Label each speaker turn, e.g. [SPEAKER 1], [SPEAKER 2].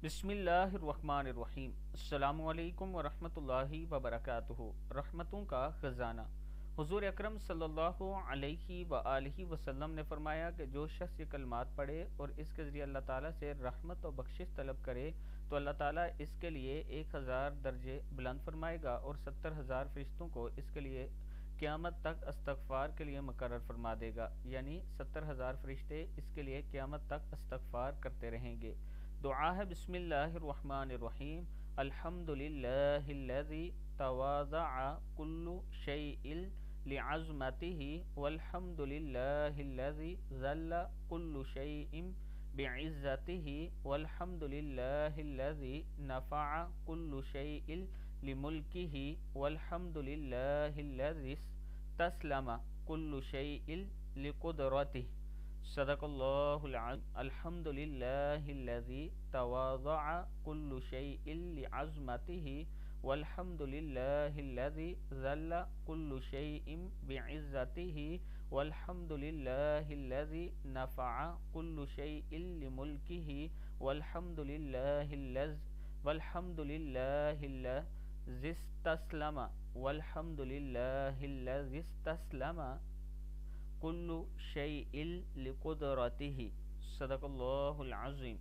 [SPEAKER 1] بسم اللہ الرحمن الرحیم۔ السلام علیکم ورحمۃ اللہ وبرکاتہ۔ رحمتوں کا خزانہ حضور اکرم صلی اللہ علیہ وآلہ وسلم نے فرمایا کہ جو شخص یہ کلمات پڑھے اور اس کے ذریعے اللہ تعالیٰ سے رحمت و بخشش طلب کرے تو اللہ تعالیٰ اس کے لیے 1000 درجے بلند فرمائے گا اور 70,000 فرشتوں کو اس کے لیے قیامت تک استغفار کے لیے مقرر فرما دے گا، یعنی 70,000 فرشتے اس کے لیے قیامت تک استغفار کرتے رہیں گے۔ دعا ہے بسم اللہ الرحمن الرحیم۔ الحمد للہ الذی تواضع کل شیء لعظمتہ والحمد للہ الذی ذل کل شیء بعزتہ والحمد للہ الذی نفع کل شیء لملکہ والحمد للہ الذی استسلم کل شیء لقدرتہ۔ صدق اللہ العظیم۔ الحمد للہ الذی تواضع کل شیء لعظمتہ والحمد للہ الذی ذل کل شیء بعزتہ والحمد للہ الذی نفع کل شیء لملکہ والحمد للہ الذی استسلم کل شیء لقدرتہ۔ صدق اللہ العظیم۔